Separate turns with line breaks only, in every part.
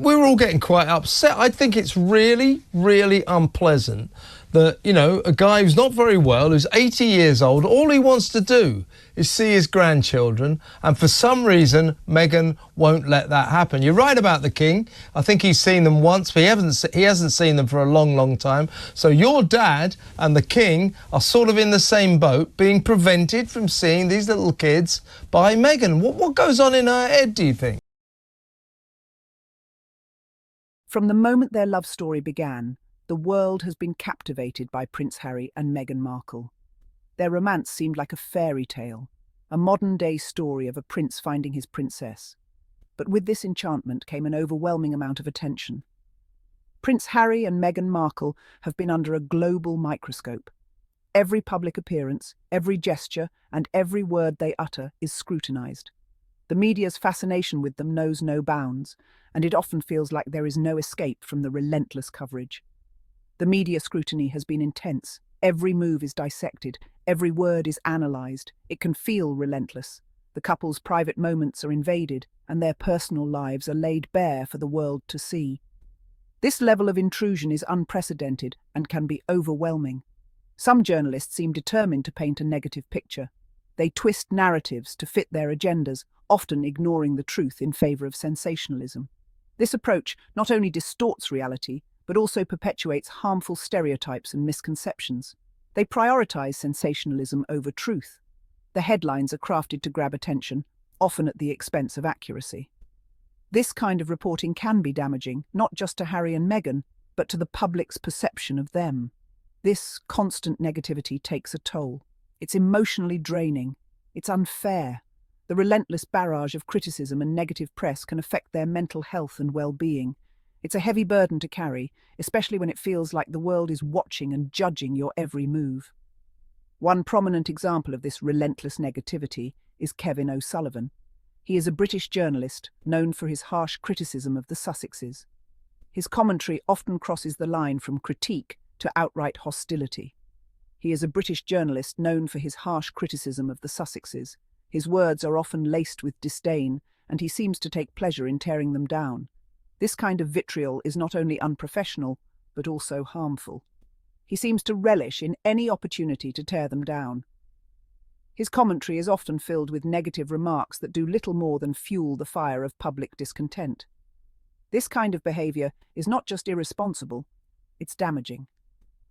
We were all getting quite upset. I think it's really, really unpleasant that, you know, a guy who's not very well, who's 80 years old, all he wants to do is see his grandchildren, and for some reason, Meghan won't let that happen. You're right about the King. I think he's seen them once, but he hasn't seen them for a long, long time. So your dad and the King are sort of in the same boat, being prevented from seeing these little kids by Meghan. What goes on in her head, do you think?
From the moment their love story began, the world has been captivated by Prince Harry and Meghan Markle. Their romance seemed like a fairy tale, a modern-day story of a prince finding his princess. But with this enchantment came an overwhelming amount of attention. Prince Harry and Meghan Markle have been under a global microscope. Every public appearance, every gesture, and every word they utter is scrutinized. The media's fascination with them knows no bounds, and it often feels like there is no escape from the relentless coverage. The media scrutiny has been intense. Every move is dissected, every word is analysed. It can feel relentless. The couple's private moments are invaded, and their personal lives are laid bare for the world to see. This level of intrusion is unprecedented and can be overwhelming. Some journalists seem determined to paint a negative picture. They twist narratives to fit their agendas, often ignoring the truth in favour of sensationalism. This approach not only distorts reality, but also perpetuates harmful stereotypes and misconceptions. They prioritise sensationalism over truth. The headlines are crafted to grab attention, often at the expense of accuracy. This kind of reporting can be damaging, not just to Harry and Meghan, but to the public's perception of them. This constant negativity takes a toll. It's emotionally draining. It's unfair. The relentless barrage of criticism and negative press can affect their mental health and well-being. It's a heavy burden to carry, especially when it feels like the world is watching and judging your every move. One prominent example of this relentless negativity is Kevin O'Sullivan. He is a British journalist known for his harsh criticism of the Sussexes. His commentary often crosses the line from critique to outright hostility. He is a British journalist known for his harsh criticism of the Sussexes. His words are often laced with disdain, and he seems to take pleasure in tearing them down. This kind of vitriol is not only unprofessional, but also harmful. He seems to relish in any opportunity to tear them down. His commentary is often filled with negative remarks that do little more than fuel the fire of public discontent. This kind of behaviour is not just irresponsible, it's damaging.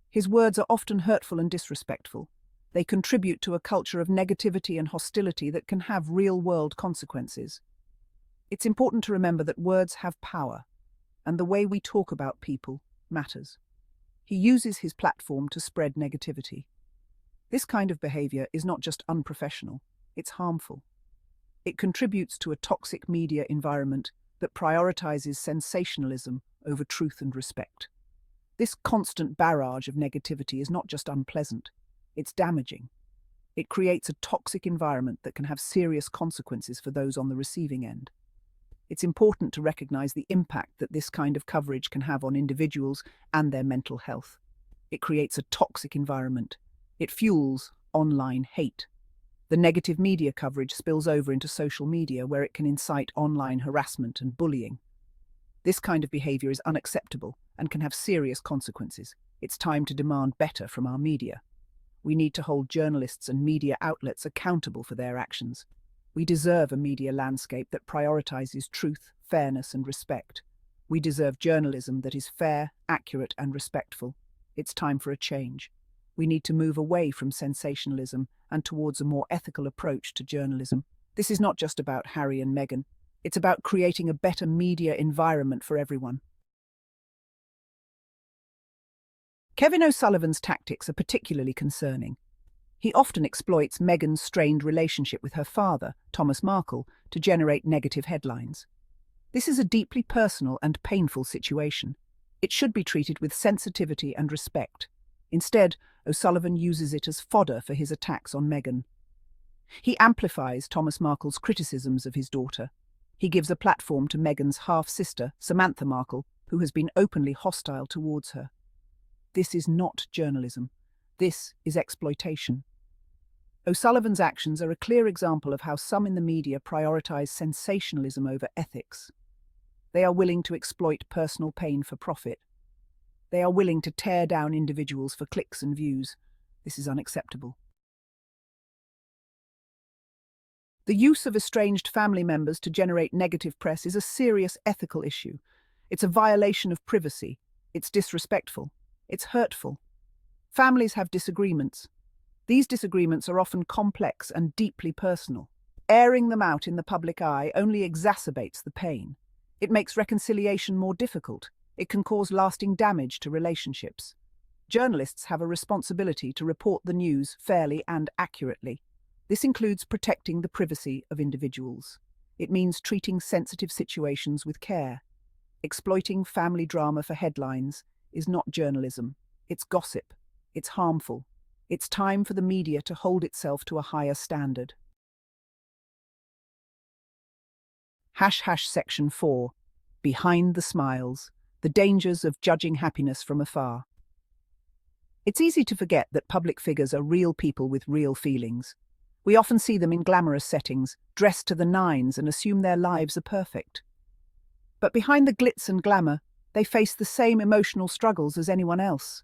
His words are often hurtful and disrespectful. They contribute to a culture of negativity and hostility that can have real-world consequences. It's important to remember that words have power, and the way we talk about people matters. He uses his platform to spread negativity. This kind of behaviour is not just unprofessional, it's harmful. It contributes to a toxic media environment that prioritises sensationalism over truth and respect. This constant barrage of negativity is not just unpleasant, it's damaging. It creates a toxic environment that can have serious consequences for those on the receiving end. It's important to recognise the impact that this kind of coverage can have on individuals and their mental health. It creates a toxic environment. It fuels online hate. The negative media coverage spills over into social media, where it can incite online harassment and bullying. This kind of behaviour is unacceptable and can have serious consequences. It's time to demand better from our media. We need to hold journalists and media outlets accountable for their actions. We deserve a media landscape that prioritises truth, fairness and respect. We deserve journalism that is fair, accurate and respectful. It's time for a change. We need to move away from sensationalism and towards a more ethical approach to journalism. This is not just about Harry and Meghan. It's about creating a better media environment for everyone. Kevin O'Sullivan's tactics are particularly concerning. He often exploits Meghan's strained relationship with her father, Thomas Markle, to generate negative headlines. This is a deeply personal and painful situation. It should be treated with sensitivity and respect. Instead, O'Sullivan uses it as fodder for his attacks on Meghan. He amplifies Thomas Markle's criticisms of his daughter. He gives a platform to Meghan's half-sister, Samantha Markle, who has been openly hostile towards her. This is not journalism. This is exploitation. O'Sullivan's actions are a clear example of how some in the media prioritise sensationalism over ethics. They are willing to exploit personal pain for profit. They are willing to tear down individuals for clicks and views. This is unacceptable. The use of estranged family members to generate negative press is a serious ethical issue. It's a violation of privacy. It's disrespectful. It's hurtful. Families have disagreements. These disagreements are often complex and deeply personal. Airing them out in the public eye only exacerbates the pain. It makes reconciliation more difficult. It can cause lasting damage to relationships. Journalists have a responsibility to report the news fairly and accurately. This includes protecting the privacy of individuals. It means treating sensitive situations with care. Exploiting family drama for headlines is not journalism. It's gossip. It's harmful. It's time for the media to hold itself to a higher standard. Section 4. Behind the smiles. The dangers of judging happiness from afar. It's easy to forget that public figures are real people with real feelings. We often see them in glamorous settings, dressed to the nines, and assume their lives are perfect. But behind the glitz and glamour, they face the same emotional struggles as anyone else.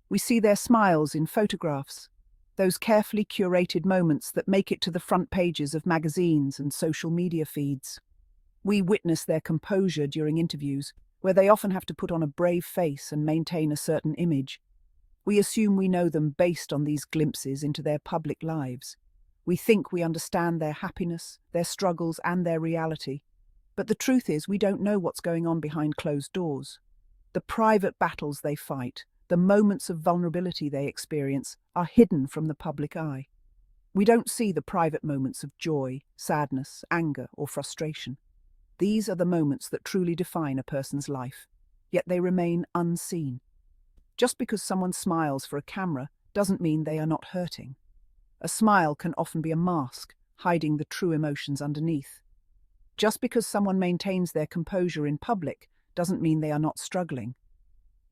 We see their smiles in photographs, those carefully curated moments that make it to the front pages of magazines and social media feeds. We witness their composure during interviews, where they often have to put on a brave face and maintain a certain image. We assume we know them based on these glimpses into their public lives. We think we understand their happiness, their struggles, and their reality. But the truth is, we don't know what's going on behind closed doors. The private battles they fight, the moments of vulnerability they experience, are hidden from the public eye. We don't see the private moments of joy, sadness, anger, or frustration. These are the moments that truly define a person's life, yet they remain unseen. Just because someone smiles for a camera doesn't mean they are not hurting. A smile can often be a mask, hiding the true emotions underneath. Just because someone maintains their composure in public doesn't mean they are not struggling.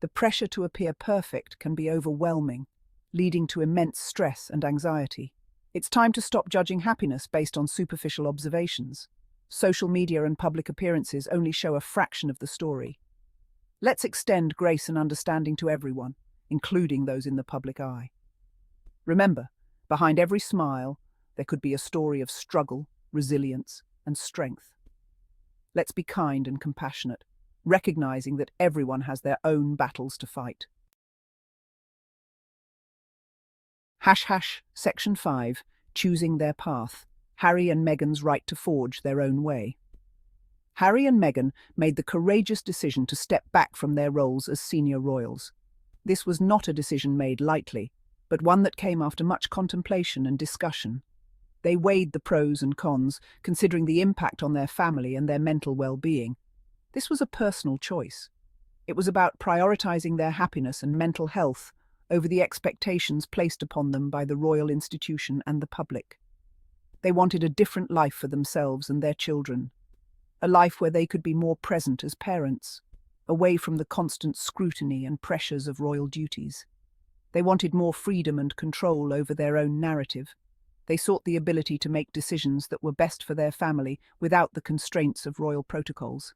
The pressure to appear perfect can be overwhelming, leading to immense stress and anxiety. It's time to stop judging happiness based on superficial observations. Social media and public appearances only show a fraction of the story. Let's extend grace and understanding to everyone, including those in the public eye. Remember, behind every smile, there could be a story of struggle, resilience, and strength. Let's be kind and compassionate, recognizing that everyone has their own battles to fight. Section 5. Choosing their path. Harry and Meghan's right to forge their own way. Harry and Meghan made the courageous decision to step back from their roles as senior royals. This was not a decision made lightly, but one that came after much contemplation and discussion. They weighed the pros and cons, considering the impact on their family and their mental well-being. This was a personal choice. It was about prioritizing their happiness and mental health over the expectations placed upon them by the royal institution and the public. They wanted a different life for themselves and their children, a life where they could be more present as parents, away from the constant scrutiny and pressures of royal duties. They wanted more freedom and control over their own narrative. They sought the ability to make decisions that were best for their family without the constraints of royal protocols.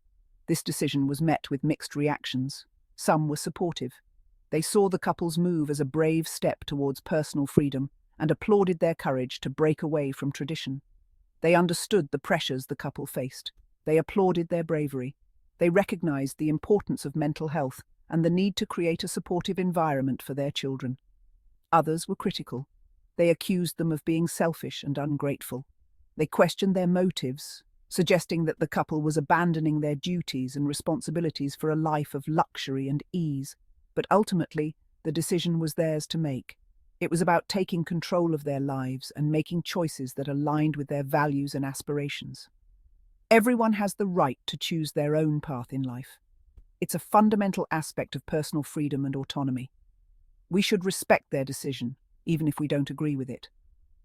This decision was met with mixed reactions. Some were supportive. They saw the couple's move as a brave step towards personal freedom and applauded their courage to break away from tradition. They understood the pressures the couple faced. They applauded their bravery. They recognized the importance of mental health and the need to create a supportive environment for their children. Others were critical. They accused them of being selfish and ungrateful. They questioned their motives, suggesting that the couple was abandoning their duties and responsibilities for a life of luxury and ease. But ultimately, the decision was theirs to make. It was about taking control of their lives and making choices that aligned with their values and aspirations. Everyone has the right to choose their own path in life. It's a fundamental aspect of personal freedom and autonomy. We should respect their decision, even if we don't agree with it.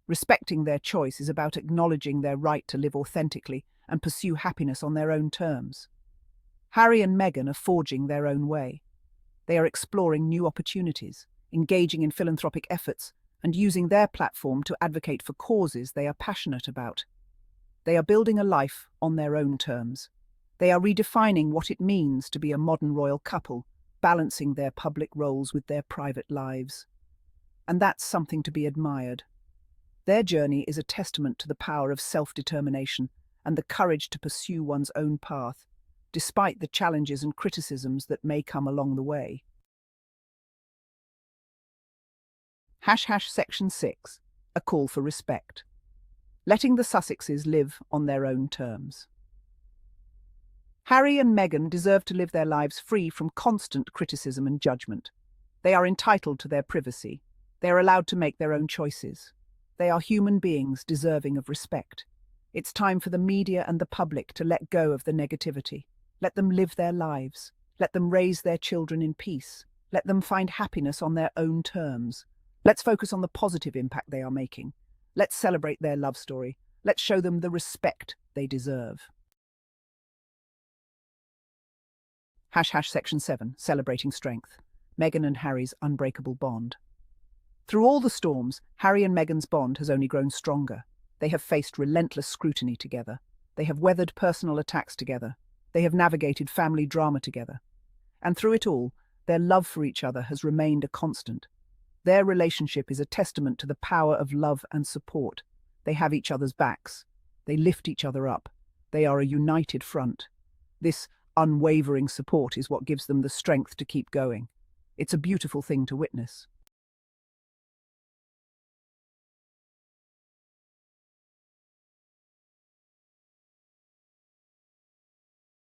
Respecting their choice is about acknowledging their right to live authentically and pursue happiness on their own terms. Harry and Meghan are forging their own way. They are exploring new opportunities, engaging in philanthropic efforts, and using their platform to advocate for causes they are passionate about. They are building a life on their own terms. They are redefining what it means to be a modern royal couple, balancing their public roles with their private lives. And that's something to be admired. Their journey is a testament to the power of self-determination and the courage to pursue one's own path, despite the challenges and criticisms that may come along the way. Section 6. A call for respect. Letting the Sussexes live on their own terms. Harry and Meghan deserve to live their lives free from constant criticism and judgment. They are entitled to their privacy. They are allowed to make their own choices. They are human beings deserving of respect. It's time for the media and the public to let go of the negativity. Let them live their lives. Let them raise their children in peace. Let them find happiness on their own terms. Let's focus on the positive impact they are making. Let's celebrate their love story. Let's show them the respect they deserve. Section 7. Celebrating strength. Meghan and Harry's unbreakable bond. Through all the storms, Harry and Meghan's bond has only grown stronger. They have faced relentless scrutiny together. They have weathered personal attacks together. They have navigated family drama together. And through it all, their love for each other has remained a constant. Their relationship is a testament to the power of love and support. They have each other's backs. They lift each other up. They are a united front. This unwavering support is what gives them the strength to keep going. It's a beautiful thing to witness.